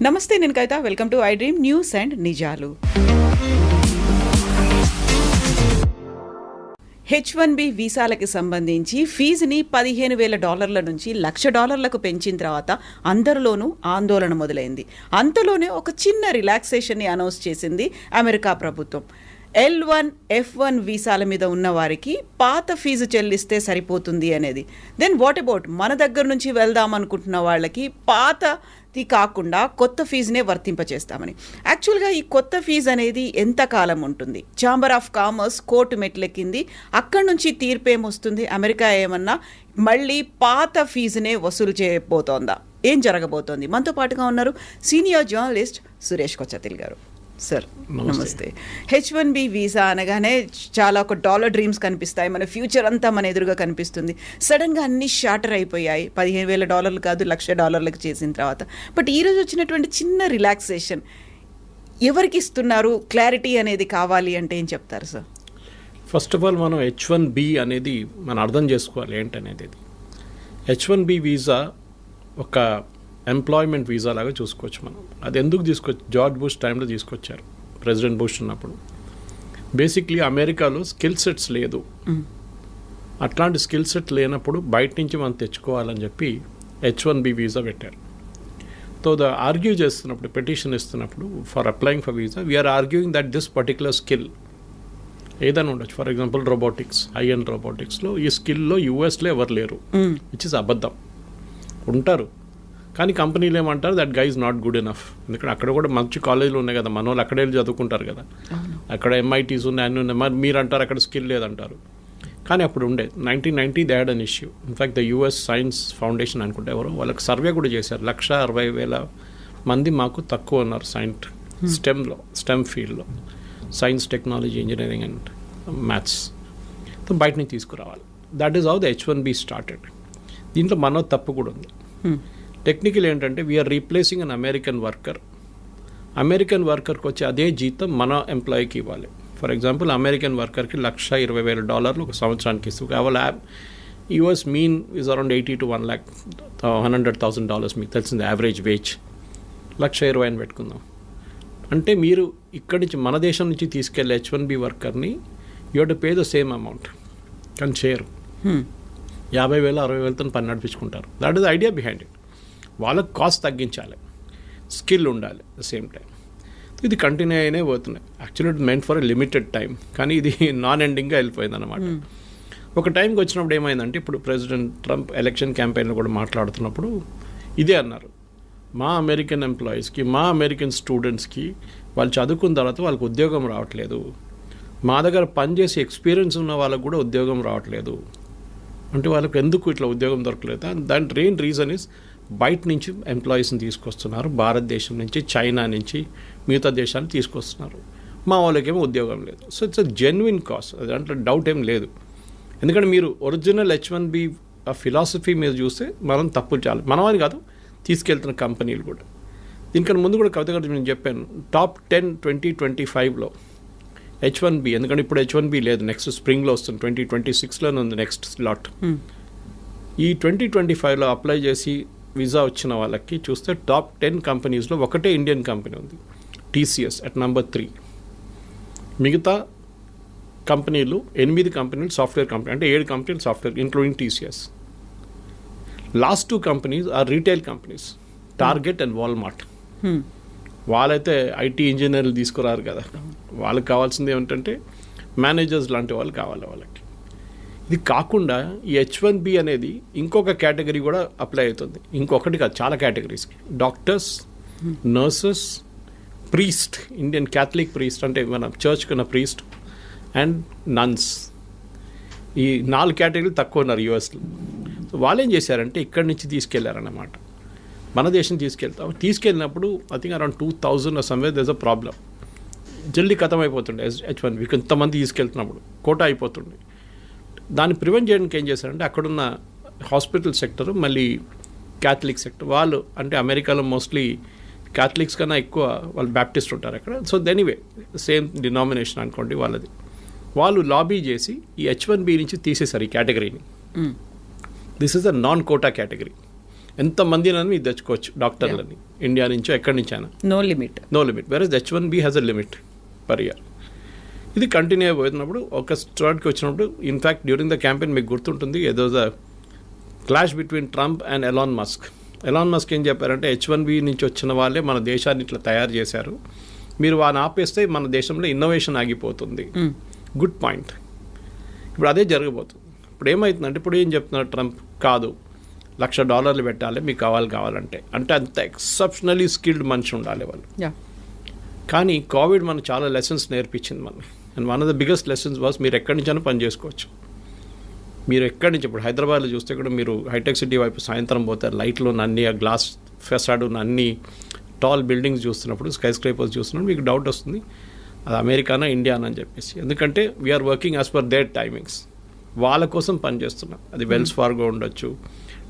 నమస్తే, నేను Kavitha. Welcome to I dream news and నిజాలు. H1B వీసాలకి సంబంధించి ఫీజుని $15,000 నుంచి $1,00,000 పెంచిన తర్వాత అందరిలోనూ ఆందోళన మొదలైంది. అంతలోనే ఒక చిన్న రిలాక్సేషన్ని అనౌన్స్ చేసింది అమెరికా ప్రభుత్వం. L1, F1 వీసాల మీద ఉన్న వారికి పాత ఫీజు చెల్లిస్తే సరిపోతుంది అనేది. దెన్ వాట్ అబౌట్ మన దగ్గర నుంచి వెళ్దాం అనుకుంటున్న వాళ్ళకి పాతది కాకుండా కొత్త ఫీజునే వర్తింపచేస్తామని. యాక్చువల్గా ఈ కొత్త ఫీజు అనేది ఎంతకాలం ఉంటుంది? ఛాంబర్ ఆఫ్ కామర్స్ కోర్టు మెట్లెక్కింది. అక్కడి నుంచి తీర్పేమొస్తుంది? అమెరికా ఏమన్నా మళ్ళీ పాత ఫీజునే వసూలు చేయబోతోందా? ఏం జరగబోతోంది? మనతో పాటుగా ఉన్నారు సీనియర్ జర్నలిస్ట్ సురేష్ కొచ్చతిల్ గారు. సార్ నమస్తే. H1B వీసా అనగానే చాలా ఒక డాలర్ డ్రీమ్స్ కనిపిస్తాయి, మన ఫ్యూచర్ అంతా మన ఎదురుగా కనిపిస్తుంది. సడన్గా అన్ని షార్టర్ అయిపోయాయి. $15,000 కాదు, $1,00,000 చేసిన తర్వాత. బట్ ఈరోజు వచ్చినటువంటి చిన్న రిలాక్సేషన్ ఎవరికి ఇస్తున్నారు? క్లారిటీ అనేది కావాలి అంటే ఏం చెప్తారు సార్? ఫస్ట్ ఆఫ్ ఆల్ మనం H1B అనేది మనం అర్థం చేసుకోవాలి ఏంటనేది. H1B వీసా ఒక ఎంప్లాయ్మెంట్ వీసా లాగా చూసుకోవచ్చు మనం. అది ఎందుకు జార్జ్ బుష్ టైంలో తీసుకొచ్చారు, ప్రెసిడెంట్ బుష్ ఉన్నప్పుడు. బేసిక్లీ అమెరికాలో స్కిల్ సెట్స్ లేదు. అట్లాంటి స్కిల్ సెట్ లేనప్పుడు బయట నుంచి మనం తెచ్చుకోవాలని చెప్పి H1B వీసా పెట్టారు. సో ఆర్గ్యూ చేస్తున్నప్పుడు, పెటిషన్ ఇస్తున్నప్పుడు for applying for visa, we're arguing that this particular skill ఏదైనా ఉండొచ్చు. For example robotics, AI and రోబోటిక్స్లో ఈ స్కిల్లో యూఎస్లో ఎవరు లేరు, విచ్ ఇస్ అబద్ధం. ఉంటారు కానీ కంపెనీలు ఏమంటారు, that guy is not good enough. ఎందుకంటే అక్కడ కూడా మంచి కాలేజీలు ఉన్నాయి కదా, మన వాళ్ళు అక్కడే చదువుకుంటారు కదా, అక్కడ MITs ఉన్నాయి, అన్నీ ఉన్నాయి. మరి మీరు అంటారు అక్కడ స్కిల్ లేదంటారు. కానీ అప్పుడు ఉండే 1990 they had an issue. In fact the US science foundation అనుకుంటే ఎవరో వాళ్ళకి సర్వే కూడా చేశారు. 160,000 మంది మాకు తక్కువ ఉన్నారు స్టెమ్ ఫీల్డ్లో, science, technology, engineering and maths. బయట నుంచి తీసుకురావాలి. That is how the H1B started. దీంట్లో మనో తప్పు కూడా ఉంది. టెక్నికల్ ఏంటంటే వీఆర్ రీప్లేసింగ్ అన్ అమెరికన్ వర్కర్కి వచ్చే అదే జీతం మన ఎంప్లాయీకి ఇవ్వాలి. ఫర్ ఎగ్జాంపుల్ అమెరికన్ వర్కర్కి $120,000 ఒక సంవత్సరానికి ఇస్తూ కావాలి. US mean is around $80,000 to $100,000 మీకు తెలిసింది యావరేజ్ వేజ్. 120,000 అని పెట్టుకుందాం. అంటే మీరు ఇక్కడి నుంచి మన దేశం నుంచి తీసుకెళ్ళే H1B వర్కర్ని you have to pay the same amount. కానీ చేయరు. 50,000, 60,000తో పని నడిపించుకుంటారు. That is the idea behind it. వాళ్ళకు కాస్ట్ తగ్గించాలి, స్కిల్ ఉండాలి ద సేమ్ టైం. ఇది కంటిన్యూ అయినే పోతున్నాయి. Actually it meant for a limited time, కానీ ఇది నాన్ ఎండింగ్గా వెళ్ళిపోయింది అనమాట. ఒక టైంకి వచ్చినప్పుడు ఏమైందంటే, ఇప్పుడు ప్రెసిడెంట్ ట్రంప్ ఎలక్షన్ క్యాంపెయిన్లో కూడా మాట్లాడుతున్నప్పుడు ఇదే అన్నారు, మా అమెరికన్ ఎంప్లాయీస్కి, మా అమెరికన్ స్టూడెంట్స్కి వాళ్ళు చదువుకున్న తర్వాత వాళ్ళకి ఉద్యోగం రావట్లేదు, మా దగ్గర పనిచేసి ఎక్స్పీరియన్స్ ఉన్న వాళ్ళకు కూడా ఉద్యోగం రావట్లేదు. అంటే వాళ్ళకి ఎందుకు ఇట్లా ఉద్యోగం దొరకలేదు? దాని మెయిన్ రీజన్ ఇస్ బయట నుంచి ఎంప్లాయీస్ని తీసుకొస్తున్నారు, భారతదేశం నుంచి, చైనా నుంచి, మిగతా దేశాన్ని తీసుకొస్తున్నారు. మా వాళ్ళకేమో ఉద్యోగం లేదు. So it's a genuine cos, దాంట్లో డౌట్ ఏం లేదు. ఎందుకంటే మీరు ఒరిజినల్ H1B ఫిలాసఫీ మీద చూస్తే మనం తప్పులు చాలా, మనమని కాదు తీసుకెళ్తున్న కంపెనీలు కూడా. దీనికన్నా ముందు కూడా కవిత గారు నేను చెప్పాను, టాప్ 10 2025లో H1B, ఎందుకంటే ఇప్పుడు H1B లేదు, నెక్స్ట్ స్ప్రింగ్లో వస్తుంది, 2026లోనే ఉంది నెక్స్ట్ స్లాట్. ఈ 2025లో అప్లై చేసి వీసా వచ్చిన వాళ్ళకి చూస్తే టాప్ 10 కంపెనీస్లో ఒకటే ఇండియన్ కంపెనీ ఉంది, TCS అట్ నెంబర్ 3. మిగతా కంపెనీలు 8 కంపెనీలు సాఫ్ట్వేర్ కంపెనీ, అంటే 7 కంపెనీలు software including TCS. Last 2 companies are retail companies, Target and Walmart. వాళ్ళైతే IT ఇంజనీర్లు తీసుకురారు కదా, వాళ్ళకి కావాల్సింది ఏమిటంటే మేనేజర్స్ లాంటి వాళ్ళు కావాలి వాళ్ళకి. ఇది కాకుండా ఈ H1B అనేది ఇంకొక కేటగిరీ కూడా అప్లై అవుతుంది. ఇంకొకటి కాదు, చాలా కేటగిరీస్కి. Doctors, nurses, priest, Indian Catholic priest అంటే మన చర్చ్కి ఉన్న ప్రీస్ట్, అండ్ నన్స్. ఈ 4 కేటగిరీలు తక్కువ ఉన్నారు USలో. సో వాళ్ళు ఏం చేశారంటే ఇక్కడి నుంచి తీసుకెళ్లారన్నమాట, మన దేశం తీసుకెళ్ళినప్పుడు I think around 2,000 somewhere there is a problem. జల్దీ ఖతం అయిపోతుండే H1B, ఇంతమంది తీసుకెళ్తున్నప్పుడు కోటా అయిపోతుండే. దాన్ని ప్రివెంట్ చేయడానికి ఏం చేశారంటే అక్కడున్న హాస్పిటల్ సెక్టర్, మళ్ళీ క్యాథలిక్ సెక్టర్, వాళ్ళు అంటే అమెరికాలో మోస్ట్లీ క్యాథలిక్స్ కన్నా ఎక్కువ వాళ్ళు బ్యాప్టిస్ట్ ఉంటారు అక్కడ. సో ఎనీవే సేమ్ డినామినేషన్ అనుకోండి వాళ్ళది. వాళ్ళు లాబీ చేసి ఈ H1B నుంచి తీసేశారు ఈ కేటగిరీని. This is a non quota category. ఎంతమంది మీరు తెచ్చుకోవచ్చు డాక్టర్లని. ఇండియా నుంచో ఎక్కడి నుంచైనా, no limit. No limit. Versus H1B has a limit per year. ఇది కంటిన్యూ అయిపోతున్నప్పుడు ఒక స్టార్ట్కి వచ్చినప్పుడు, ఇన్ఫ్యాక్ట్ డ్యూరింగ్ ద క్యాంపెయిన్ మీకు గుర్తుంటుంది, ఏదో clash between Trump and Elon Musk. Elon Musk ఏం చెప్పారంటే H1B నుంచి వచ్చిన వాళ్ళే మన దేశాన్ని ఇట్లా తయారు చేశారు, మీరు వాడిని ఆపేస్తే మన దేశంలో ఇన్నోవేషన్ ఆగిపోతుంది. Good point. ఇప్పుడు అదే జరగబోతుంది. ఇప్పుడు ఏమవుతుందంటే, ఇప్పుడు ఏం చెప్తున్నారు ట్రంప్, కాదు $1,00,000 పెట్టాలి మీకు కావాలంటే, అంటే అంత ఎక్సెప్షనలీ స్కిల్డ్ మనిషి ఉండాలి వాళ్ళు. కానీ కోవిడ్ మనకు చాలా లెసన్స్ నేర్పించింది మనకి. And one of the biggest lessons was మీరు ఎక్కడి నుంచైనా పని చేసుకోవచ్చు. మీరు ఎక్కడి నుంచి, ఇప్పుడు హైదరాబాద్లో చూస్తే కూడా మీరు హైటెక్ సిటీ వైపు సాయంత్రం పోతారు, లైట్లు ఉన్న అన్ని, ఆ గ్లాస్ ఫెసాడ్ ఉన్న అన్ని టాల్ బిల్డింగ్స్ చూస్తున్నప్పుడు, స్కై స్క్రేపర్స్ చూస్తున్నప్పుడు మీకు డౌట్ వస్తుంది అది అమెరికానా ఇండియానా అని చెప్పేసి. ఎందుకంటే we are working as per their timings. వాళ్ళ కోసం పనిచేస్తున్నాం. అది వెల్స్ ఫార్గో ఉండొచ్చు,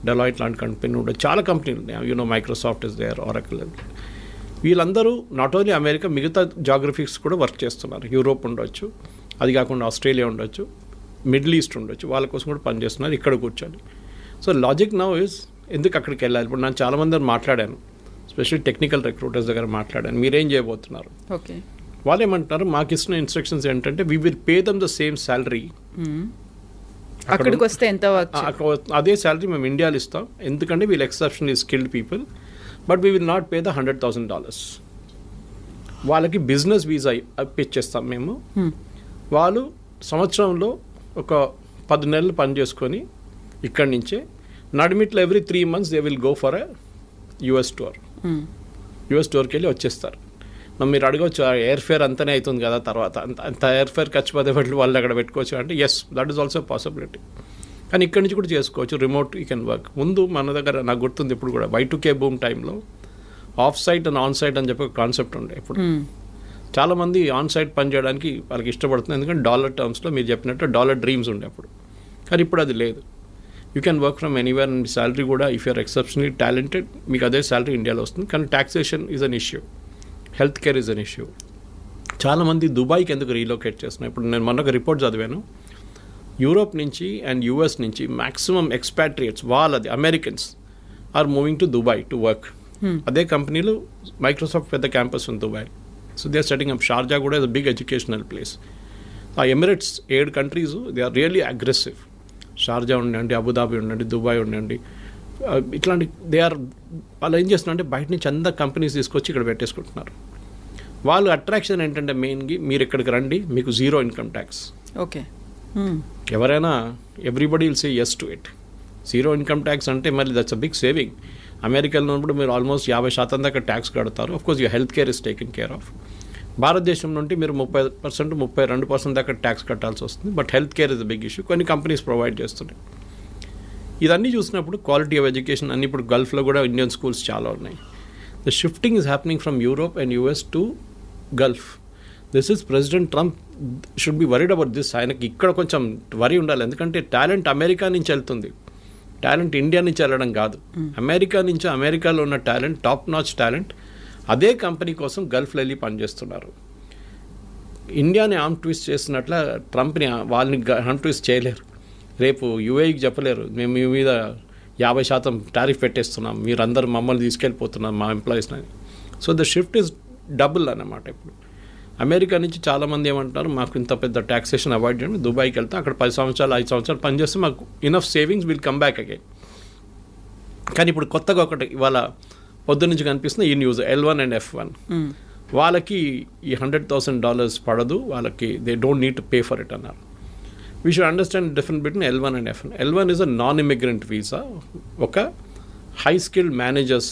డెలాయిట్ లాంటి కంపెనీ ఉండొచ్చు, చాలా కంపెనీలు ఉన్నాయి. Microsoft is there, Oracle. వీళ్ళందరూ నాట్ ఓన్లీ అమెరికా, మిగతా జాగ్రఫిక్స్ కూడా వర్క్ చేస్తున్నారు. యూరోప్ ఉండొచ్చు, అది కాకుండా ఆస్ట్రేలియా ఉండొచ్చు, మిడిల్ ఈస్ట్ ఉండొచ్చు, వాళ్ళ కోసం కూడా పనిచేస్తున్నారు ఇక్కడ కూర్చొని. సో లాజిక్ నౌ ఇస్, ఎందుకు అక్కడికి వెళ్ళాలి? ఇప్పుడు నేను చాలామంది మాట్లాడాను, స్పెషల్లీ టెక్నికల్ రిక్రూటర్స్ దగ్గర మాట్లాడాను, మీరేం చేయబోతున్నారు? ఓకే. వాళ్ళు ఏమంటున్నారు, మాకు ఇస్తున్న ఇన్స్ట్రక్షన్స్ ఏంటంటే we will pay them the same salary. అక్కడికి వస్తే ఎంత అదే శాలరీ మేము ఇండియాలో ఇస్తాం, ఎందుకంటే వీళ్ళు exceptionally skilled people, but we will not pay the $100,000. వాళ్ళకి బిజినెస్ వీసా ఇప్పించేస్తాం మేము. వాళ్ళు సంవత్సరంలో ఒక 10 నెలలు పని చేసుకొని ఇక్కడి నుంచే నడిమిట్లో every 3 months they will go for a US tour. US టూర్కి వెళ్ళి వచ్చేస్తారు. మీరు అడగవచ్చు, ఎయిర్ ఫేర్ అంతనే అవుతుంది కదా తర్వాత, అంత ఎయిర్ ఫేర్ ఖర్చు పదే వాళ్ళు అక్కడ పెట్టుకోవచ్చు అంటే, yes, that is also possibility. కానీ ఇక్కడి నుంచి కూడా చేసుకోవచ్చు, రిమోట్ యూ కెన్ వర్క్. ముందు మన దగ్గర నాకు గుర్తుంది, ఇప్పుడు కూడా Y2K బూమ్ టైంలో off site and on site అని చెప్పి ఒక కాన్సెప్ట్ ఉండే. ఇప్పుడు చాలామంది ఆన్ సైట్ పని చేయడానికి వాళ్ళకి ఇష్టపడుతుంది, ఎందుకంటే డాలర్ టర్మ్స్లో మీరు చెప్పినట్టు డాలర్ డ్రీమ్స్ ఉండే అప్పుడు. కానీ ఇప్పుడు అది లేదు. You can work from anywhere, and salary కూడా ఇఫ్ యూఆర్ ఎక్సెప్షనలీ టాలెంటెడ్ మీకు అదే శాలరీ ఇండియాలో వస్తుంది. కానీ taxation is an issue, health care is an issue. చాలామంది దుబాయ్కి ఎందుకు రీలొకేట్ చేస్తున్నాయి? ఇప్పుడు నేను మొన్న ఒక రిపోర్ట్ చదివాను, యూరోప్ నుంచి అండ్ US నుంచి మ్యాక్సిమం ఎక్స్పాట్రియేట్స్, వాళ్ళది Americans are moving to Dubai to work. అదే కంపెనీలు మైక్రోసాఫ్ట్ పెద్ద క్యాంపస్ ఉంది Dubai. So they are setting up. Sharjah కూడా is a big educational place. ఆ Emirates 7 countries they are really aggressive. Sharjah ఉండండి, Abu Dhabi ఉండండి, Dubai ఉండండి, ఇట్లాంటి వాళ్ళు ఏం చేస్తున్నారంటే బయట నుంచి అందరు కంపెనీస్ తీసుకొచ్చి ఇక్కడ పెట్టేసుకుంటున్నారు. వాళ్ళు అట్రాక్షన్ ఏంటంటే మెయిన్గా మీరు ఇక్కడికి రండి, మీకు 0 income tax. ఓకే. ఎవరైనా everybody will say yes to it. 0 income tax అంటే మళ్ళీ దట్స్ అ బిగ్ సేవింగ్. అమెరికాలో ఉన్నప్పుడు మీరు ఆల్మోస్ట్ 50% దాకా ట్యాక్స్ కడతారు. Of course you health care is taken care of. భారతదేశం నుండి మీరు 30%, 32% దాకా ట్యాక్స్ కట్టాల్సి వస్తుంది. But health care is a big issue. కొన్ని కంపెనీస్ ప్రొవైడ్ చేస్తున్నాయి. ఇదన్నీ చూసినప్పుడు క్వాలిటీ ఆఫ్ ఎడ్యుకేషన్ అన్ని, ఇప్పుడు గల్ఫ్లో కూడా ఇండియన్ స్కూల్స్ చాలా ఉన్నాయి. The shifting is happening from Europe and US to Gulf. This is president Trump should be worried about this. ఆయనకి ఇక్కడ కొంచెం వరీ ఉండాలి, ఎందుకంటే టాలెంట్ అమెరికా నుంచి వెళ్తుంది, టాలెంట్ ఇండియా నుంచి వెళ్ళడం కాదు. అమెరికా నుంచి, అమెరికాలో ఉన్న టాలెంట్, టాప్ నాచ్ టాలెంట్ అదే కంపెనీ కోసం గల్ఫ్లో వెళ్ళి పనిచేస్తున్నారు. ఇండియాని ఆర్మ్ ట్విస్ట్ చేసినట్ల ట్రంప్ని వాళ్ళని ఆర్మ్ ట్విస్ట్ చేయలేరు. రేపు UAEకి చెప్పలేరు, మేము మీ మీద 50% టారిఫ్ పెట్టేస్తున్నాం, మీరందరూ మమ్మల్ని తీసుకెళ్ళిపోతున్నాం మా ఎంప్లాయీస్ని. So the shift is double అన్నమాట. ఇప్పుడు అమెరికా నుంచి చాలామంది ఏమంటారు, మాకు ఇంత పెద్ద ట్యాక్సేషన్ అవాయిడ్ చేయడం, దుబాయ్కి వెళ్తాం, అక్కడ 10 సంవత్సరాలు 5 సంవత్సరాలు పనిచేస్తే మాకు enough savings will come back again. కానీ ఇప్పుడు కొత్తగా ఒకటి ఇవాళ పొద్దు నుంచి కనిపిస్తుంది ఈ న్యూస్, L1 and F1. వాళ్ళకి ఈ $100,000 పడదు, వాళ్ళకి they don't need to pay for it అన్నారు. We should understand difference between L1 and F1. L1 is a non immigrant visa, ఒక హై స్కిల్డ్ మేనేజర్స్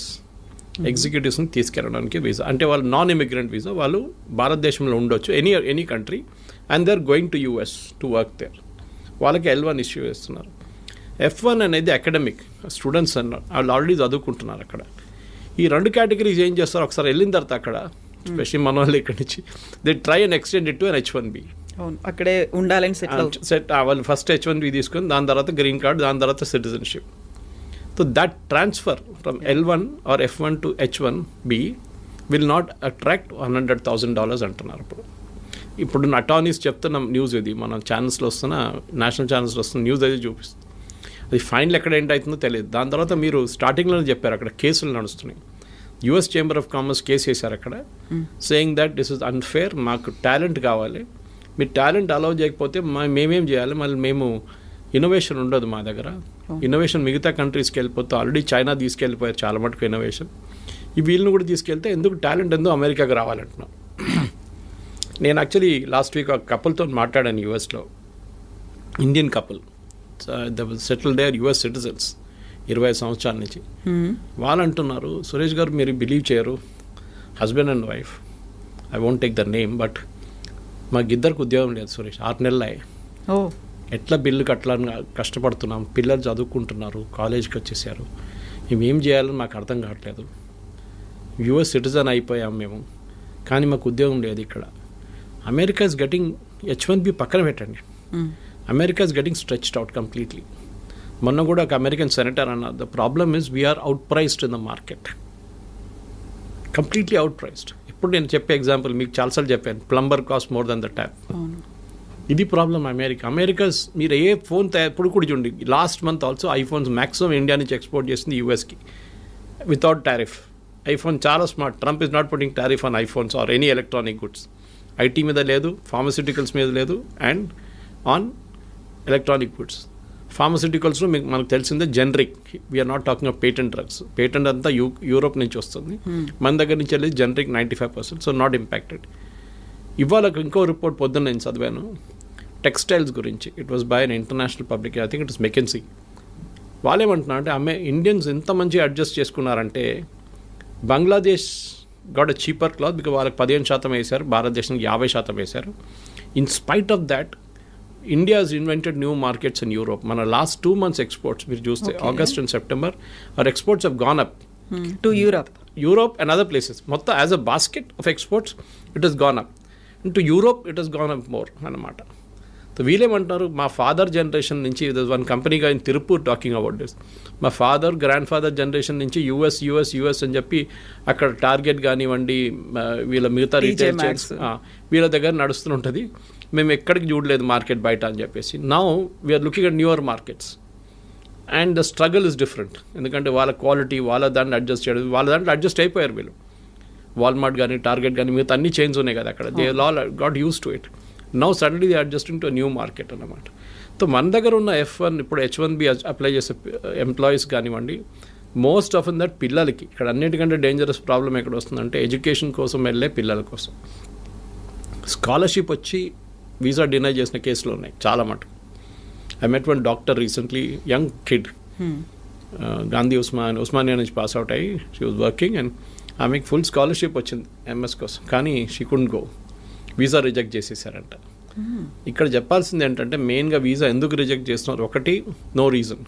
ఎగ్జిక్యూటివ్స్ని తీసుకెళ్ళడానికి వీసా. అంటే వాళ్ళు నాన్ ఇమిగ్రెంట్ వీసా, వాళ్ళు భారతదేశంలో ఉండొచ్చు, any country, and they are going to US to work there. వాళ్ళకి L1 issue చేస్తున్నారు. F1 అనేది అకాడమిక్ స్టూడెంట్స్ అన్నారు, వాళ్ళు ఆల్రెడీ చదువుకుంటున్నారు అక్కడ. ఈ 2 కేటగిరీస్ ఏం చేస్తారు, ఒకసారి వెళ్ళిన తర్వాత అక్కడ, స్పెషల్లీ మన వాళ్ళు ఇక్కడి నుంచి, they try and extend it to an H1B. అక్కడే ఉండాలని సెట్ వాళ్ళు ఫస్ట్ H1B తీసుకొని, దాని తర్వాత గ్రీన్ కార్డ్, దాని తర్వాత citizenship. So that transfer from L1 or F1 to H1B will not attract $100,000 అంటున్నారు. ఇప్పుడు అటార్నీస్ చెప్తున్న న్యూస్ ఇది, మన ఛానల్స్లో వస్తున్న, నేషనల్ ఛానల్స్లో వస్తున్న న్యూస్ అయితే చూపిస్తుంది. అది ఫైనల్ ఎక్కడ ఏంటి అవుతుందో తెలియదు. దాని తర్వాత మీరు స్టార్టింగ్లోనే చెప్పారు అక్కడ కేసులు నడుస్తున్నాయి. US chamber of commerce case వేశారు అక్కడ, saying that this is unfair, మాకు టాలెంట్ కావాలి, మీరు టాలెంట్ అలౌ చేయకపోతే మేమేం చేయాలి, మళ్ళీ మేము ఇన్నోవేషన్ ఉండదు మా దగ్గర. ఇన్నోవేషన్ మిగతా కంట్రీస్కి వెళ్ళిపోతే ఆల్రెడీ చైనా తీసుకెళ్ళిపోయారు చాలా మటుకు ఇన్నోవేషన్, ఈ వీళ్ళని కూడా తీసుకెళ్తే ఎందుకు టాలెంట్ ఎందుకు అమెరికాకి రావాలంటున్నాం. నేను యాక్చువల్లీ లాస్ట్ వీక్ ఒక కపుల్తో మాట్లాడాను యూఎస్లో, Indian couple, settle there US citizens 20 సంవత్సరాల నుంచి. వాళ్ళు అంటున్నారు, సురేష్ గారు మీరు బిలీవ్ చేయరు, husband and wife, I won't take the name, but మాకు ఇద్దరికి ఉద్యోగం లేదు సురేష్, 6 నెలలు అయ్యాయి, ఎట్లా బిల్లు కట్టాలని కష్టపడుతున్నాం, పిల్లలు చదువుకుంటున్నారు, కాలేజ్కి వచ్చేసారు, మేము ఏం చేయాలని మాకు అర్థం కావట్లేదు, యుఎస్ సిటిజన్ అయిపోయాం మేము, కానీ మాకు ఉద్యోగం లేదు ఇక్కడ. అమెరికా ఇస్ గెటింగ్ H1B పక్కన పెట్టండి, America is getting stretched out completely. మొన్న కూడా ఒక అమెరికన్ సెనేటర్ అన్న, the problem is we're out priced in the market, completely out priced. ఇప్పుడు నేను చెప్పే ఎగ్జాంపుల్ మీకు చాలాసార్లు చెప్పాను, plumber cost more than the tap. ఇది ప్రాబ్లం అమెరికా. మీరు ఏ ఫోన్ ఇప్పుడు కూడా చూడండి, last month also iPhones maximum India నుంచి ఎక్స్పోర్ట్ చేసింది యూఎస్కి వితౌట్ టారిఫ్. ఐఫోన్ చాలా smart, Trump is not putting tariff on iPhones or any electronic goods. IT మీద లేదు, ఫార్మస్యూటికల్స్ మీద లేదు, అండ్ ఆన్ ఎలక్ట్రానిక్ గుడ్స్. ఫార్మస్యూటికల్స్లో మీకు మనకు తెలిసిందే generic, we're not talking of patent drugs, patent అంతా యూరోప్ నుంచి వస్తుంది, మన దగ్గర నుంచి వెళ్ళి జనరిక్ 95%, సో నాట్ ఇంపాక్టెడ్. ఇవాళ ఇంకో రిపోర్ట్ పొద్దున్న నేను చదివాను టెక్స్టైల్స్ గురించి, it was by an international public, I think it is McKinsey. వాళ్ళు ఏమంటున్నారు అంటే ఇండియన్స్ ఎంత మంచిగా అడ్జస్ట్ చేసుకున్నారంటే Bangladesh got a cheaper cloth because వాళ్ళకి 15% వేశారు, భారతదేశానికి 50% వేశారు. In spite of that India has invented new markets in Europe. మన లాస్ట్ 2 months ఎక్స్పోర్ట్స్ మీరు చూస్తే August and September our exports have gone up to Europe and other places. మొత్తం as a basket of exports it has gone up, to Europe it has gone up more అన్నమాట. So వీళ్ళేమంటారు, మా father generation నుంచి one కంపెనీగా in Tirupur talking about this, మా father grandfather generation నుంచి US అని చెప్పి అక్కడ టార్గెట్ కానివ్వండి, వీళ్ళ మిగతా రీటైల్ చైన్స్ వీళ్ళ దగ్గర నడుస్తుంటుంది, మేము ఎక్కడికి చూడలేదు మార్కెట్ బయట అని చెప్పేసి. Now we're looking at newer markets and the struggle is different. ఎందుకంటే వాళ్ళ క్వాలిటీ వాళ్ళ దాంట్లో అడ్జస్ట్ చేయడం, వాళ్ళ దాంట్లో అడ్జస్ట్ అయిపోయారు వీళ్ళు. వాల్మార్ట్ కానీ టార్గెట్ కానీ మిగతా అన్ని చైన్స్ ఉన్నాయి కదా అక్కడ, they all got use to it. Now suddenly they adjusting to new market అన్నమాట. సో మన దగ్గర ఉన్న F1 ఇప్పుడు H1B అప్లై చేసే ఎంప్లాయీస్ కానివ్వండి, మోస్ట్ ఆఫ్ దట్ పిల్లలకి ఇక్కడ అన్నిటికంటే డేంజరస్ ప్రాబ్లం ఎక్కడ వస్తుందంటే ఎడ్యుకేషన్ కోసం వెళ్ళే పిల్లల కోసం స్కాలర్షిప్ వచ్చి వీసా డినై చేసిన కేసులు ఉన్నాయి చాలా మటుకు. I met one doctor recently, young kid, Gandhi Osmania నుంచి పాస్ అవుట్ అయ్యి షీ వాజ్ వర్కింగ్ అండ్ ఆమెకి ఫుల్ స్కాలర్షిప్ వచ్చింది MS కోసం, కానీ she couldn't go, visa reject చేసేసారంట. ఇక్కడ చెప్పాల్సింది ఏంటంటే మెయిన్గా వీసా ఎందుకు రిజెక్ట్ చేస్తున్నారు, ఒకటి నో రీజన్,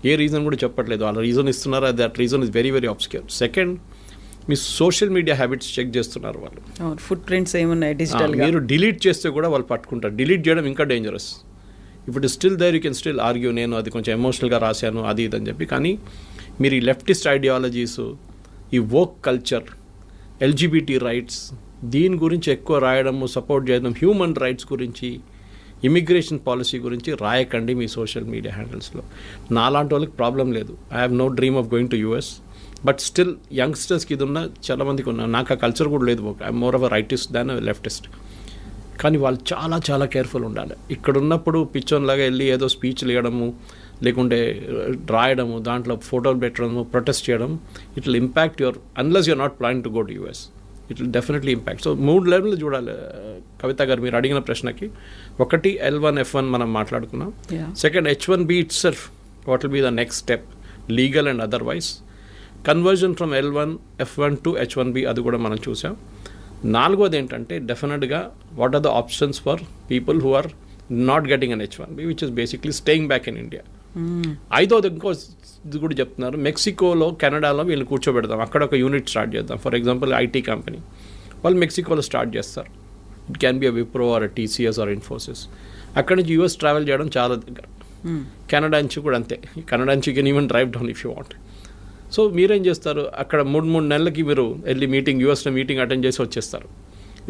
ఏ రీజన్ కూడా చెప్పట్లేదు, వాళ్ళ రీజన్ ఇస్తున్నారు, that reason is very very obscure. Second, మీ సోషల్ మీడియా హ్యాబిట్స్ చెక్ చేస్తున్నారు వాళ్ళు, ఫుట్ ప్రింట్స్ ఏమున్నాయి డిజిటల్, మీరు డిలీట్ చేస్తే కూడా వాళ్ళు పట్టుకుంటారు. డిలీట్ చేయడం ఇంకా డేంజరస్. ఇప్పుడు still there you can still argue, నేను అది కొంచెం ఎమోషనల్గా రాశాను అది ఇది అని చెప్పి, కానీ మీరు ఈ లెఫ్టిస్ట్ ఐడియాలజీస్, ఈ వోక్ కల్చర్, LGBT రైట్స్, దీని గురించి ఎక్కువ రాయడము, సపోర్ట్ చేయడం, హ్యూమన్ రైట్స్ గురించి, ఇమిగ్రేషన్ పాలసీ గురించి రాయకండి మీ సోషల్ మీడియా హ్యాండిల్స్లో. నాలాంటి వాళ్ళకి ప్రాబ్లం లేదు, I have no dream of going to US, but still యంగ్స్టర్స్కి ఇది ఉన్న చాలామందికి ఉన్నా, నాకు ఆ కల్చర్ కూడా లేదు, I'm more of a rightist than leftist. కానీ వాళ్ళు చాలా చాలా కేర్ఫుల్ ఉండాలి. ఇక్కడ ఉన్నప్పుడు పిచ్చోన్లాగా వెళ్ళి ఏదో స్పీచ్లు ఇవ్వడము, లేకుంటే రాయడము, దాంట్లో ఫోటోలు పెట్టడము, ప్రొటెస్ట్ చేయడం, it will impact your, unless you're not planning to go to US, it will definitely impact. So 3 లెవెల్లో చూడాలి కవిత గారు మీరు అడిగిన ప్రశ్నకి. ఒకటి L1 F1 మనం మాట్లాడుకున్నాం. Second H1B itself, what will be the next step legal and otherwise. Conversion from L1 F1 to H1B అది కూడా మనం చూసాం. 4వది ఏంటంటే డెఫినెట్గా what are the options for people who are not getting an H1B which is basically staying back in India. 5వది ఇంకో ఇది కూడా చెప్తున్నారు, మెక్సికోలో కెనడాలో వీళ్ళు కూర్చోబెడదాం, అక్కడ ఒక యూనిట్ స్టార్ట్ చేద్దాం. ఫర్ ఎగ్జాంపుల్ IT కంపెనీ వాళ్ళు మెక్సికోలో స్టార్ట్ చేస్తారు, it can be a Wipro or TCS or Infosys. అక్కడి నుంచి US ట్రావెల్ చేయడం చాలా దగ్గర. కెనడా నుంచి కూడా అంతే, కెనడా నుంచి can even drive down if you want. So మీరేం చేస్తారు, అక్కడ 3 నెలలకి మీరు వెళ్ళి మీటింగ్, USలో మీటింగ్ అటెండ్ చేసి వచ్చేస్తారు.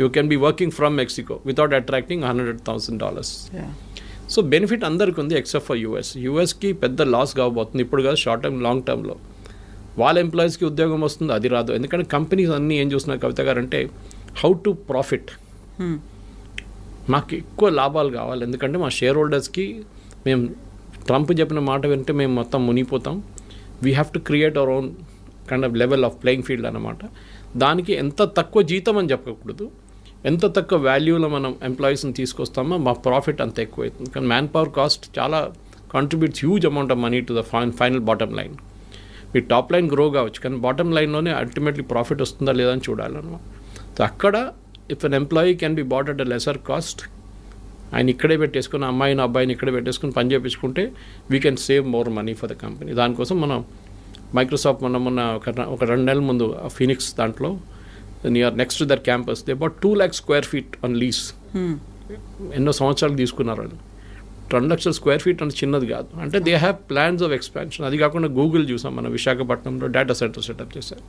You can be working from Mexico without attracting $100,000. So benefit అందరికీ ఉంది ఎక్సెప్ట్ ఫర్ US. USకి పెద్ద లాస్ కాబోతుంది ఇప్పుడు కాదు, షార్ట్ టర్మ్ లాంగ్ టర్మ్లో. వాళ్ళ ఎంప్లాయీస్కి ఉద్యోగం వస్తుంది, అది రాదు. ఎందుకంటే కంపెనీస్ అన్నీ ఏం చూస్తున్నారు కవిత గారు అంటే హౌ టు ప్రాఫిట్. మాకు ఎక్కువ లాభాలు కావాలి, ఎందుకంటే మా షేర్ హోల్డర్స్కి మేము ట్రంప్ చెప్పిన మాట వింటే మేము మొత్తం మునిగిపోతాం. We have to create our own kind of level of playing field అన్నమాట. దానికి ఎంత తక్కువ జీతం అని చెప్పకూడదు, ఎంత తక్కువ వాల్యూలో మనం ఎంప్లాయీస్ని తీసుకొస్తామో మా ప్రాఫిట్ అంత ఎక్కువ అవుతుంది. కానీ మ్యాన్ పవర్ కాస్ట్ చాలా contributes huge amount of money to the final bottom line. మీ టాప్ లైన్ గ్రో కావచ్చు, కానీ బాటమ్ లైన్లోనే అల్టిమేట్లీ ప్రాఫిట్ వస్తుందా లేదా అని చూడాలన్నమాట. సో అక్కడ if an employee can be bought at a lesser cost, ఆయన ఇక్కడే పెట్టేసుకుని అమ్మాయిని అబ్బాయిని ఇక్కడే పెట్టేసుకుని పని చేయించుకుంటే we can save more money for the company. దానికోసం మనం మైక్రోసాఫ్ట్ మొన్న ఒక 2 నెలల ముందు ఫీనిక్స్ దాంట్లో near next their campus they about 2 lakhs square feet on lease. ఎన్నో సంవత్సరాలు తీసుకున్నారు వాళ్ళు. 2 లక్షల స్క్వేర్ ఫీట్ అంటే చిన్నది కాదు. అంటే they have plans of expansion. అది కాకుండా గూగుల్ చూసాం మనం విశాఖపట్నంలో డేటా సెంటర్ సెటప్ చేశారు.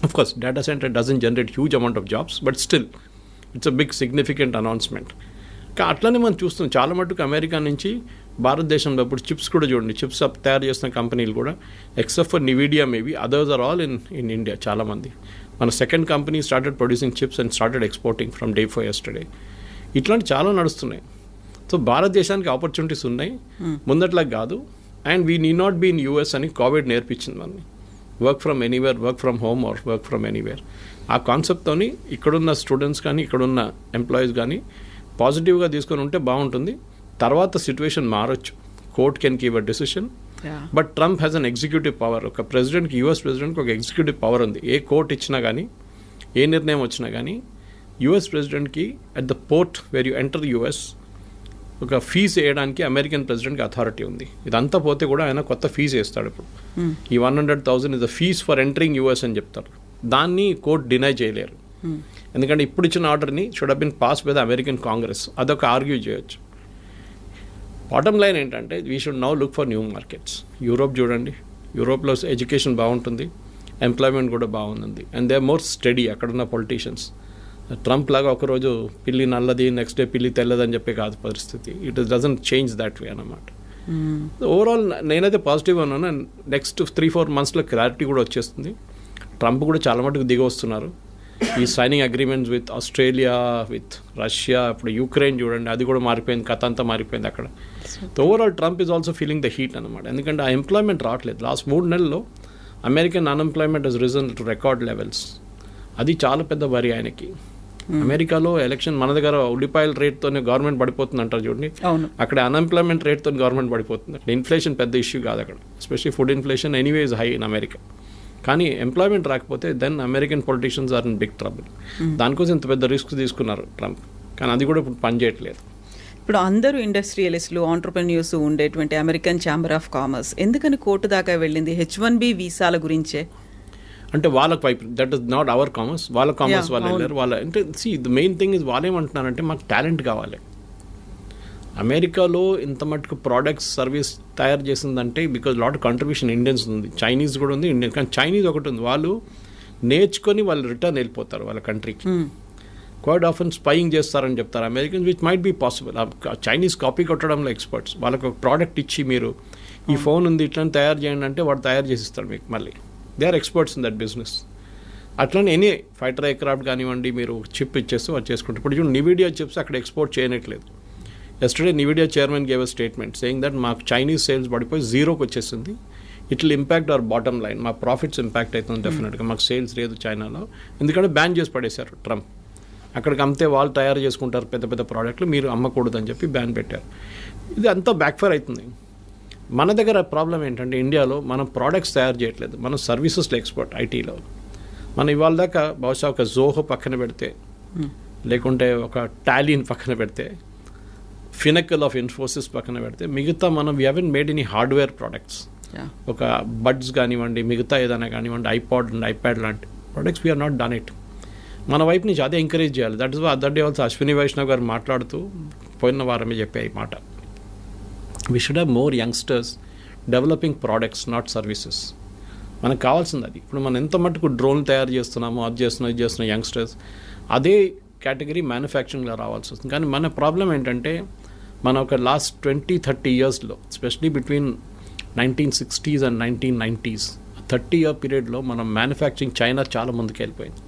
Of course data centre doesn't generate huge amount of jobs, but still it's a big significant announcement. అట్లనే మనం చూస్తున్నాం చాలా మటుకు అమెరికా నుంచి భారతదేశంలో ఇప్పుడు చిప్స్ కూడా చూడండి, చిప్స్ తయారు చేస్తున్న కంపెనీలు కూడా except for Nvidia maybe others are all in India. చాలామంది మన second company started producing chips and started exporting from day for yesterday. ఇట్లాంటి చాలా నడుస్తున్నాయి. సో భారతదేశానికి ఆపర్చునిటీస్ ఉన్నాయి, ముందట్లా కాదు. And we need not be in US అని కోవిడ్ నేర్పించింది మనని. Work from anywhere, work from home or work from anywhere. ఆ కాన్సెప్ట్తోని ఇక్కడున్న స్టూడెంట్స్ కానీ ఇక్కడున్న ఎంప్లాయీస్ కానీ పాజిటివ్గా తీసుకొని ఉంటే బాగుంటుంది. తర్వాత సిచ్యువేషన్ మారచ్చు, court can give a decision. But Trump has an executive power. ఒక ప్రెసిడెంట్కి, యూఎస్ ప్రెసిడెంట్కి ఒక ఎగ్జిక్యూటివ్ పవర్ ఉంది. ఏ కోర్ట్ ఇచ్చినా కానీ, ఏ నిర్ణయం వచ్చినా కానీ యూఎస్ ప్రెసిడెంట్కి at the port where you enter US ఒక ఫీజు వేయడానికి అమెరికన్ ప్రెసిడెంట్కి అథారిటీ ఉంది. ఇదంతా పోతే కూడా ఆయన కొత్త ఫీజు వేస్తాడు. ఇప్పుడు ఈ 100,000 is the fees for entering US అని చెప్తారు. దాన్ని కోర్ట్ డినై చేయలేరు, ఎందుకంటే ఇప్పుడు ఇచ్చిన ఆర్డర్ని should have been passed by the American Congress. అదొక ఆర్గ్యూ చేయొచ్చు. బాటమ్ లైన్ ఏంటంటే we should now look for new markets. Europe చూడండి, యూరోప్లో ఎడ్యుకేషన్ బాగుంటుంది, ఎంప్లాయ్మెంట్ కూడా బాగుంది, and they are more steady అక్కడున్న పొలిటీషియన్స్. ట్రంప్ లాగా ఒకరోజు పిల్లి నల్లది, నెక్స్ట్ డే పిల్లి తెల్లదని చెప్పే కాదు పరిస్థితి. It doesn't change that way అన్నమాట. ఓవరాల్ నేనైతే పాజిటివ్గా ఉన్నాను. నెక్స్ట్ 3-4 monthsలో క్లారిటీ కూడా వచ్చేస్తుంది. ట్రంప్ కూడా చాలా మటుకు దిగి వస్తున్నారు. ఈ signing agreements with Australia, with Russia, ఇప్పుడు యుక్రెయిన్ చూడండి, అది కూడా మారిపోయింది, కథ అంతా మారిపోయింది అక్కడ. So overall Trump is also feeling the heat అనమాట. ఎందుకంటే ఆ ఎంప్లాయ్మెంట్ రావట్లేదు. లాస్ట్ 3 నెలల్లో American unemployment has risen to record levels. అది చాలా పెద్ద వరి ఆయనకి. అమెరికాలో ఎలక్షన్ మన దగ్గర ఉల్లిపాయల రేట్తోనే గవర్నమెంట్ పడిపోతుంది అంటారు చూడండి, అక్కడ అన్ఎంప్లాయ్మెంట్ రేట్తో గవర్నమెంట్ పడిపోతుంది. అక్కడ ఇన్ఫ్లేషన్ పెద్ద ఇష్యూ కాదు అక్కడ, especially food inflation anyways high in America. కానీ ఎంప్లాయ్మెంట్ రాకపోతే then American politicians are in big trouble. దానికోసం ఇంత పెద్ద రిస్క్ తీసుకున్నారు ట్రంప్, కానీ అది కూడా ఇప్పుడు పనిచేయట్లేదు. ఇప్పుడు అందరూ ఇండస్ట్రియలిస్టులు, ఆంటర్ప్రెన్యూర్స్ ఉండేటువంటి అమెరికన్ ఛాంబర్ ఆఫ్ కామర్స్ ఎందుకని కోర్టు దాకా వెళ్ళింది? H-1B వీసాల గురించే. అంటే వాళ్ళకి వైపు that is not our commerce, వాళ్ళ కామర్స్ వాళ్ళు వెళ్ళారు. వాళ్ళ అంటే ద మెయిన్ థింగ్ ఇస్ వాళ్ళు ఏమంటున్నారంటే మాకు టాలెంట్ కావాలి. అమెరికాలో ఇంత మటుకు ప్రోడక్ట్స్ సర్వీస్ తయారు చేసిందంటే బికాజ్ లాట్ కంట్రిబ్యూషన్ ఇండియన్స్ ఉంది, చైనీస్ కూడా ఉంది, ఇండియన్. కానీ చైనీస్ ఒకటి ఉంది, వాళ్ళు నేర్చుకొని వాళ్ళు రిటర్న్ వెళ్ళిపోతారు వాళ్ళ కంట్రీకి. క్వైట్ ఆఫెన్ స్పైయింగ్ చేస్తారని చెప్తారు Americans, which might be possible. Chinese copy కొట్టడంలో ఎక్స్పర్ట్స్. వాళ్ళకి ఒక ప్రోడక్ట్ ఇచ్చి మీరు ఈ ఫోన్ ఉంది ఇట్లా తయారు చేయండి అంటే వాడు తయారు చేసిస్తాడు మీకు. మళ్ళీ they are experts in that business. అట్లనే ఎనీ ఫైటర్ ఎయిర్క్రాఫ్ట్ కానివ్వండి, మీరు చిప్ ఇచ్చేస్తే వాళ్ళు చేసుకుంటారు. ఇప్పుడు చూడండి నివిడియా చిప్స్ అక్కడ ఎక్స్పోర్ట్ చేయనట్లేదు. Yesterday Nvidia chairman gave a statement saying that మాకు చైనీస్ సేల్స్ పడిపోయి 0కి వచ్చేసింది. It will impact our bottom line, మా ప్రాఫిట్స్ ఇంపాక్ట్ అవుతుంది డెఫినెట్గా. మాకు సేల్స్ లేదు చైనాలో, ఎందుకంటే బ్యాన్ చేసి పడేశారు ట్రంప్. అక్కడికి అమ్మితే వాళ్ళు తయారు చేసుకుంటారు పెద్ద పెద్ద ప్రోడక్ట్లు, మీరు అమ్మకూడదని చెప్పి బ్యాన్ పెట్టారు. ఇది అంతా బ్యాక్ఫైర్ అవుతుంది. మన దగ్గర ప్రాబ్లం ఏంటంటే ఇండియాలో మనం ప్రోడక్ట్స్ తయారు చేయట్లేదు, మనం సర్వీసెస్లో ఎక్స్పర్ట్. ఐటీలో మనం ఇవాళ దాకా బహుశా ఒక జోహో పక్కన పెడితే, లేకుంటే ఒక టాలీని పక్కన పెడితే, ఫినకల్ ఆఫ్ ఇన్ఫోసిస్ పక్కన పెడితే, మిగతా మనం we haven't made any hardware products. ఒక బడ్స్ కానివ్వండి, మిగతా ఏదైనా కానివ్వండి, ఐపాడ్ అండ్ ఐప్యాడ్ లాంటి products we are not done it. మన వైపు నుంచి అదే ఎంకరేజ్ చేయాలి. That is other day also Ashwini Vaishnaw గారు మాట్లాడుతూ పోయిన వారమే చెప్పే ఈ మాట. We should have more youngsters developing products, not services. మనకు కావాల్సింది అది. ఇప్పుడు మనం ఎంత మటుకు డ్రోన్ తయారు చేస్తున్నామో, అది చేస్తున్నాం, ఇది చేస్తున్నాం, యంగ్స్టర్స్ అదే కేటగిరీ మ్యానుఫ్యాక్చరింగ్లో రావాల్సి వస్తుంది. కానీ మన ప్రాబ్లం ఏంటంటే మన ఒక లాస్ట్ 20-30 yearsలో, especially between 1960s and 1990s, 30-year పీరియడ్లో మనం మ్యానుఫ్యాక్చరింగ్ చైనా చాలా ముందుకు వెళ్ళిపోయింది.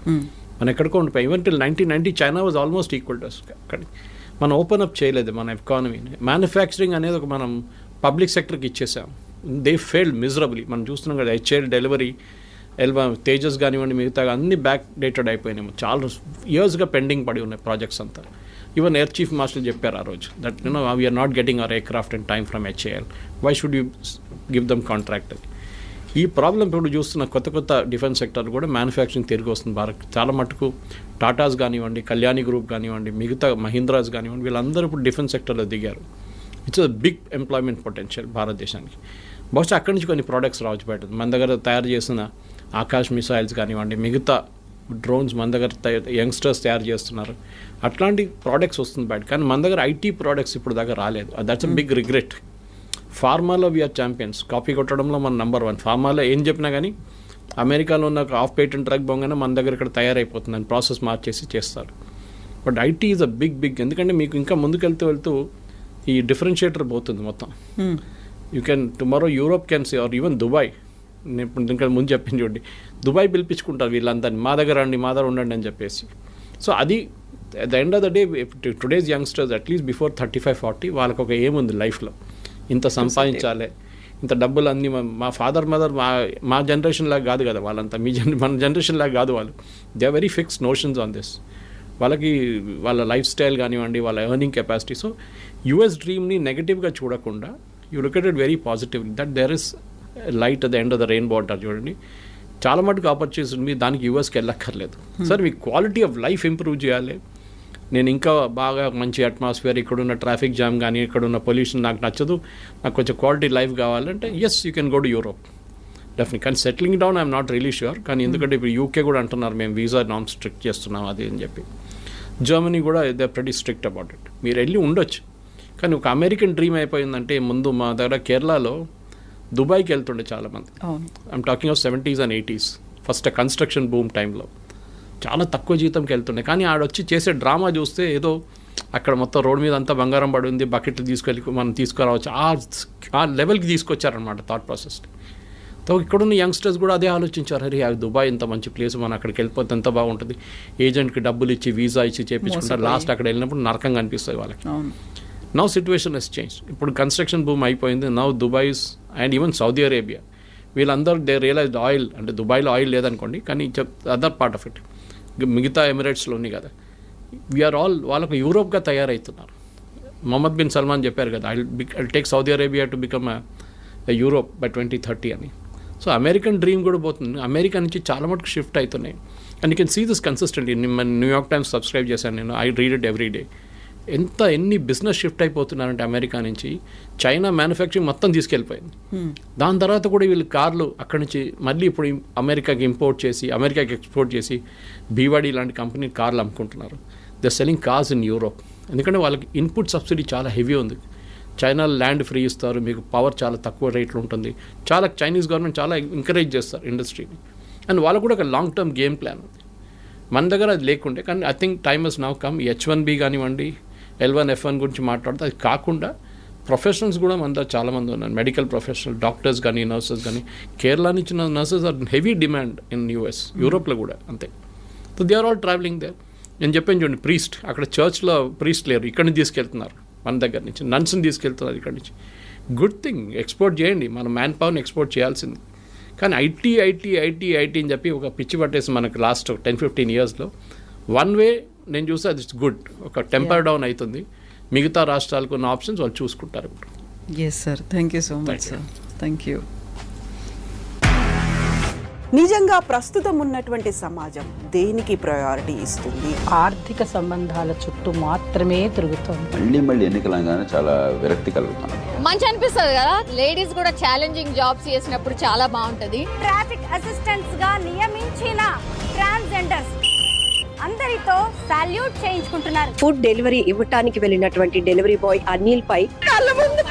మనం ఎక్కడికో ఉండిపోయి even till 1990 China was almost equal to అక్కడ. మనం ఓపెన్ అప్ చేయలేదు మన ఎకానమీని. మ్యానుఫ్యాక్చరింగ్ అనేది ఒక మనం పబ్లిక్ సెక్టర్కి ఇచ్చేసాం. They failed miserably. మనం చూస్తున్నాం కదా, హెచ్ఏఎల్ డెలివరీ, తేజస్ కానివ్వండి, మిగతా అన్ని బ్యాక్ డేటెడ్ అయిపోయినాయి. చాలా ఇయర్స్గా పెండింగ్ పడి ఉన్నాయి ప్రాజెక్ట్స్ అంతా. ఈవెన్ ఎయిర్ చీఫ్ మాస్టర్ చెప్పారు ఆ రోజు that we're not getting our aircraft in time from HAL, why should you give them contract అని. ఈ ప్రాబ్లం ఇప్పుడు చూస్తున్న కొత్త డిఫెన్స్ సెక్టర్ కూడా మ్యానుఫ్యాక్చరింగ్ తిరిగి వస్తుంది భారత్. చాలా మటుకు టాటాస్ కానివ్వండి, కళ్యాణి గ్రూప్ కానివ్వండి, మిగతా మహీంద్రాస్ కానివ్వండి, వీళ్ళందరూ ఇప్పుడు డిఫెన్స్ సెక్టర్లో దిగారు. It's a big employment potential భారతదేశానికి. బహుశా అక్కడి నుంచి కొన్ని ప్రోడక్ట్స్ రావచ్చు బయట. మన దగ్గర తయారు చేసిన ఆకాశ్ మిసైల్స్ కానివ్వండి, మిగతా డ్రోన్స్ మన దగ్గర యంగ్స్టర్స్ తయారు చేస్తున్నారు. అట్లాంటి ప్రోడక్ట్స్ వస్తుంది బయట. కానీ మన దగ్గర ఐటీ ప్రోడక్ట్స్ ఇప్పుడు దాకా రాలేదు. That's a big regret. ఫార్మాలో వీఆర్ ఛాంపియన్స్. కాపీ కొట్టడంలో మన నెంబర్ 1. ఫార్మాలో ఏం చెప్పినా కానీ అమెరికాలో ఉన్న ఆఫ్ పేటెంట్ డ్రగ్ బొంగనే మన దగ్గర ఇక్కడ తయారైపోతుందని ప్రాసెస్ మార్చేసి చేస్తారు. But IT is a big ఎందుకంటే మీకు ఇంకా ముందుకెళ్తూ ఈ డిఫరెన్షియేటర్ పోతుంది మొత్తం. You can tomorrow Europe can see or even Dubai. నేను ఇప్పుడు ఇంకా ముందు చెప్పింది చూడండి, దుబాయ్ పిలిపించుకుంటారు వీళ్ళందరినీ, మా దగ్గర ఉండండి అని చెప్పేసి. సో అది at the end of the day today's youngsters at least before 35-40 వాళ్ళకి ఒక ఏముంది లైఫ్లో, ఇంత సంపాదించాలి, ఇంత డబ్బులు అన్నీ. మా ఫాదర్ మదర్ మా జనరేషన్ లాగా కాదు కదా వాళ్ళంతా, మన జనరేషన్ లాగా కాదు వాళ్ళు. They are very fixed notions on this. వాళ్ళకి వాళ్ళ లైఫ్ స్టైల్ కానివ్వండి, వాళ్ళ ఎర్నింగ్ కెపాసిటీ. సో యుఎస్ డ్రీమ్ని నెగటివ్గా చూడకుండా you look at it very positively that there is light at the end of the rainbow అంటారు చూడండి. చాలా మటుకు ఆపర్చునిటీస్ ఉంది, దానికి యూఎస్కి వెళ్ళక్కర్లేదు. సార్ మీ క్వాలిటీ ఆఫ్ లైఫ్ ఇంప్రూవ్ చేయాలి, నేను ఇంకా బాగా మంచి అట్మాస్ఫియర్, ఇక్కడున్న ట్రాఫిక్ జామ్ కానీ ఇక్కడున్న పొల్యూషన్ నాకు నచ్చదు, నాకు కొంచెం క్వాలిటీ లైఫ్ కావాలంటే yes you can go to Europe definite. కానీ settling down I'm not really sure. కానీ ఎందుకంటే ఇప్పుడు యూకే కూడా అంటున్నారు మేము వీసా నాన్ స్ట్రిక్ట్ చేస్తున్నాం అది అని చెప్పి. జర్మనీ కూడా they pretty strict about it. మీరు వెళ్ళి ఉండొచ్చు. కానీ ఒక అమెరికన్ డ్రీమ్ అయిపోయిందంటే ముందు మా దగ్గర కేరళలో దుబాయ్కి వెళ్తుండే చాలామంది. I'm talking of 70s and 80s first construction boom టైంలో చాలా తక్కువ జీతంకి వెళ్తుండే. కానీ ఆడొచ్చి చేసే డ్రామా చూస్తే ఏదో అక్కడ మొత్తం రోడ్ మీద అంతా బంగారం పడి ఉంది, బకెట్లు తీసుకెళ్ళి మనం తీసుకురావచ్చు, ఆ లెవెల్కి తీసుకొచ్చారనమాట థాట్ ప్రాసెస్ని. సో ఇక్కడున్న యంగ్స్టర్స్ కూడా అదే ఆలోచించారు, అరే దుబాయ్ ఇంత మంచి ప్లేస్, మనం అక్కడికి వెళ్ళిపోతే ఎంత బాగుంటుంది, ఏజెంట్కి డబ్బులు ఇచ్చి వీసా ఇచ్చి చేయించుకుంటారు, లాస్ట్ అక్కడ వెళ్ళినప్పుడు నరకంగా అనిపిస్తుంది వాళ్ళకి. Now situation has change. ఇప్పుడు కన్స్ట్రక్షన్ బూమ్ అయిపోయింది. Now Dubai's and even Saudi Arabia వీళ్ళందరూ దే రియలైజ్డ్ ఆయిల్ అంటే దుబాయ్లో ఆయిల్ లేదనుకోండి, కానీ అదర్ పార్ట్ ఆఫ్ ఇట్ మిగతా ఎమిరేట్స్లో ఉన్నాయి కదా, వీఆర్ ఆల్ వాళ్ళకు యూరోప్గా తయారవుతున్నారు. మొహమ్మద్ బిన్ సల్మాన్ చెప్పారు కదా, I take Saudi Arabia to become Europe by 2030 అని. సో అమెరికన్ డ్రీమ్ కూడా పోతుంది. అమెరికా నుంచి చాలా మటుకు షిఫ్ట్ అవుతున్నాయి. And you can see this consistently. New York Times subscribe చేశాను నేను, I read it every day. ఎన్ని బిజినెస్ షిఫ్ట్ అయిపోతున్నారంటే అమెరికా నుంచి చైనా మ్యానుఫ్యాక్చరింగ్ మొత్తం తీసుకెళ్ళిపోయింది. దాని తర్వాత కూడా వీళ్ళు కార్లు అక్కడి నుంచి మళ్ళీ ఇప్పుడు అమెరికాకి ఇంపోర్ట్ చేసి అమెరికాకి ఎక్స్పోర్ట్ చేసి బీవాడీ లాంటి కంపెనీ కార్లు అమ్ముకుంటున్నారు. They selling cars in Europe. ఎందుకంటే వాళ్ళకి ఇన్పుట్ సబ్సిడీ చాలా హెవీ ఉంది. చైనా ల్యాండ్ ఫ్రీ ఇస్తారు, మీకు పవర్ చాలా తక్కువ రేట్లో ఉంటుంది. చాలా చైనీస్ గవర్నమెంట్ చాలా ఎంకరేజ్ చేస్తారు ఇండస్ట్రీని. అండ్ వాళ్ళకు కూడా ఒక లాంగ్ టర్మ్ గేమ్ ప్లాన్ ఉంది. మన దగ్గర అది లేకుంటే, కానీ I think time has now come. H1B కానివ్వండి, L1, F1 గురించి మాట్లాడితే అది కాకుండా ప్రొఫెషనల్స్ కూడా మన దగ్గర చాలామంది ఉన్నారు. మెడికల్ ప్రొఫెషనల్, డాక్టర్స్ కానీ నర్సెస్ కానీ. కేరళ నుంచి nurses are heavy demand in US, యూరోప్లో కూడా అంతే. So they are all travelling there. నేను చెప్పాను చూడండి, ప్రీస్ట్ అక్కడ చర్చ్లో ప్రీస్ట్ లేరు, ఇక్కడి నుంచి తీసుకెళ్తున్నారు మన దగ్గర నుంచి. నన్స్ని తీసుకెళ్తున్నారు ఇక్కడి నుంచి. గుడ్ థింగ్, ఎక్స్పోర్ట్ చేయండి, మన మ్యాన్ పవర్ని ఎక్స్పోర్ట్ చేయాల్సింది. కానీ ఐటీ అని చెప్పి ఒక పిచ్చి పట్టేసి మనకు లాస్ట్ 10-15 ఇయర్స్లో వన్ వే నేను చూస్తే అది గుడ్. ఒక టెంపర్ డౌన్ అవుతుంది. మిగతా రాష్ట్రాలకు ఉన్న ఆప్షన్స్ వాళ్ళు చూసుకుంటారు ఇప్పుడు. Yes sir, thank you so much sir. Thank you. నిజంగా ప్రస్తుతం ఉన్నటువంటి సమాజం దేనికి ప్రయారిటీ ఇస్తుంది? ఆర్థిక సంబంధాల చుట్టూ మాత్రమే తిరుగుతోంది. మళ్ళీ ఎన్నికలంగానే చాలా విరక్తి కలుగుతున్నాం. మంచి అనిపిస్తుంది కదా, లేడీస్ కూడా ఛాలెంజింగ్ జాబ్స్ చేసినప్పుడు చాలా బాగుంటది. ట్రాఫిక్ అసిస్టెంట్స్ గా నియమించిన ట్రాన్స్జెండర్స్ అందరితో సాల్యూట్ చేయించుకుంటున్నారు. ఫుడ్ డెలివరీ ఇవ్వటానికి వెళ్ళినటువంటి డెలివరీ బాయ్ అనిల్ పై కళ్ళ ముందు